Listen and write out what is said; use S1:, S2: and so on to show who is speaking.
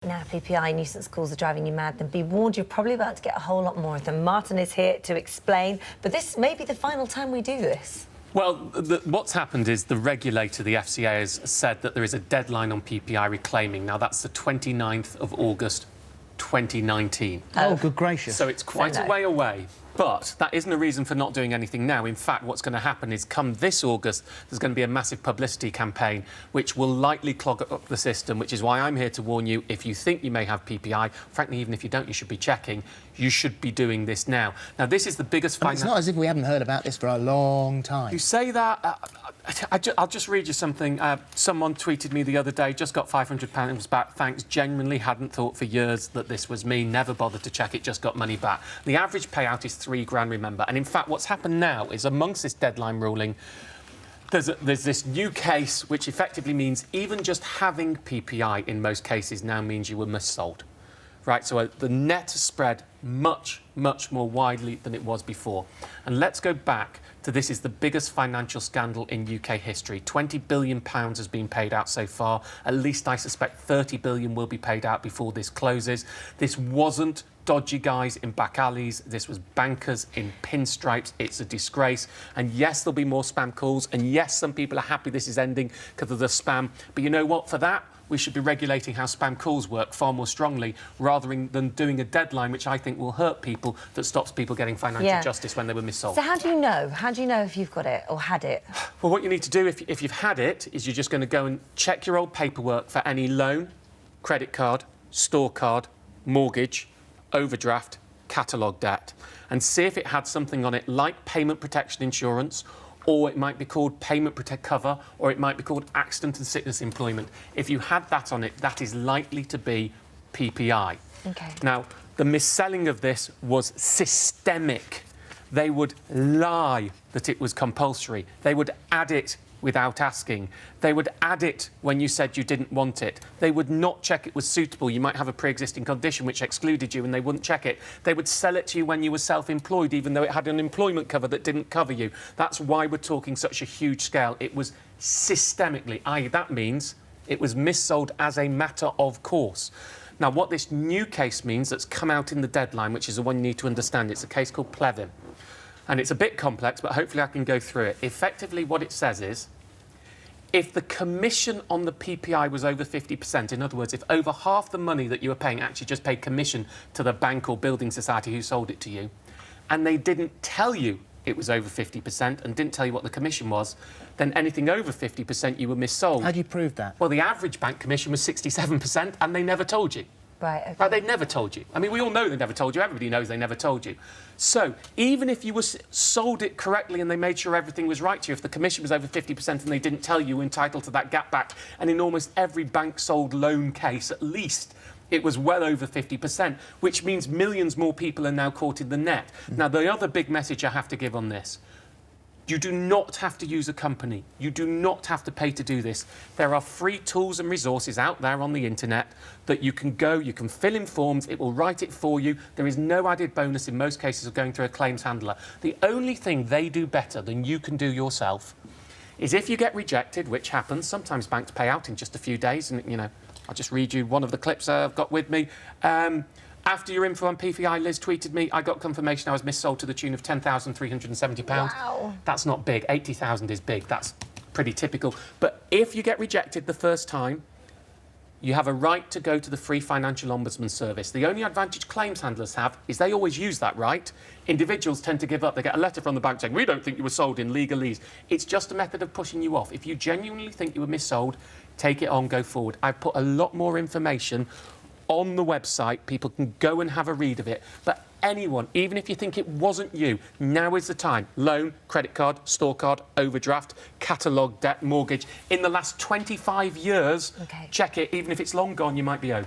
S1: Now, PPI nuisance calls are driving you mad, then be warned, you're probably about to get a whole lot more of them. Martin is here to explain, but this may be the final time we do this.
S2: Well, what's happened is the regulator, the FCA, has said that there is a deadline on PPI reclaiming. Now, that's the 29th of August 2019.
S3: Oh, good gracious.
S2: So it's quite a way away. But that isn't a reason for not doing anything now. In fact, what's going to happen is come this August, there's going to be a massive publicity campaign which will likely clog up the system, which is why I'm here to warn you, if you think you may have PPI, frankly, even if you don't, you should be checking. You should be doing this now. Now, this is the biggest...
S3: It's not as if we haven't heard about this for a long time.
S2: You say that... I'll just read you something. Someone tweeted me the other day, just got £500 back, thanks, genuinely hadn't thought for years that this was me, never bothered to check it, just got money back. The average payout is £3,000, remember. And in fact, what's happened now is amongst this deadline ruling, there's this new case which effectively means even just having PPI in most cases now means you were missold. Right, so the net has spread much, much more widely than it was before. And let's go back to this is the biggest financial scandal in UK history. £20 billion has been paid out so far. At least I suspect £30 billion will be paid out before this closes. This wasn't dodgy guys in back alleys. This was bankers in pinstripes. It's a disgrace. And yes, there'll be more spam calls. And yes, some people are happy this is ending because of the spam. But you know what? For that, we should be regulating how spam calls work far more strongly rather than doing a deadline, which I think will hurt people, that stops people getting financial justice when they were missold.
S1: So how do you know? How do you know if you've got it or had it?
S2: Well, what you need to do if you've had it is you're just going to go and check your old paperwork for any loan, credit card, store card, mortgage, overdraft, catalogue debt, and see if it had something on it like payment protection insurance, or it might be called payment protect cover, or it might be called accident and sickness employment. If you had that on it, that is likely to be PPI.
S1: Okay.
S2: Now, the mis-selling of this was systemic. They would lie that it was compulsory. They would add it without asking. They would add it when you said you didn't want it. They would not check it was suitable. You might have a pre-existing condition which excluded you and they wouldn't check it. They would sell it to you when you were self-employed, even though it had an employment cover that didn't cover you. That's why we're talking such a huge scale. It was systemically, i.e. that means it was missold as a matter of course. Now, what this new case means that's come out in the deadline, which is the one you need to understand, it's a case called Plevin. And it's a bit complex, but hopefully I can go through it. Effectively, what it says is, if the commission on the PPI was over 50%, in other words, if over half the money that you were paying actually just paid commission to the bank or building society who sold it to you, and they didn't tell you it was over 50% and didn't tell you what the commission was, then anything over 50% you were missold.
S3: How do you prove that?
S2: Well, the average bank commission was 67% and they never told you.
S1: Right, okay.
S2: Right, they never told you. I mean, we all know they never told you. Everybody knows they never told you. So even if you were sold it correctly and they made sure everything was right to you, if the commission was over 50% and they didn't tell you, you were entitled to that gap back, and in almost every bank-sold loan case, at least, it was well over 50%, which means millions more people are now caught in the net. Now, the other big message I have to give on this, you do not have to use a company. You do not have to pay to do this. There are free tools and resources out there on the internet that you can go, you can fill in forms, it will write it for you. There is no added bonus in most cases of going through a claims handler. The only thing they do better than you can do yourself is if you get rejected, which happens, sometimes banks pay out in just a few days, and, you know, I'll just read you one of the clips I've got with me. After your info on PPI, Liz tweeted me, I got confirmation I was missold to the tune of £10,370.
S1: Wow.
S2: That's not big. 80,000 is big. That's pretty typical. But if you get rejected the first time, you have a right to go to the free financial ombudsman service. The only advantage claims handlers have is they always use that right. Individuals tend to give up. They get a letter from the bank saying, we don't think you were sold in legalese. It's just a method of pushing you off. If you genuinely think you were missold, take it on, go forward. I've put a lot more information on the website. People can go and have a read of it. But anyone, even if you think it wasn't you, now is the time. Loan, credit card, store card, overdraft, catalogue debt, mortgage. In the last 25 years, check it. Even if it's long gone, you might be owed.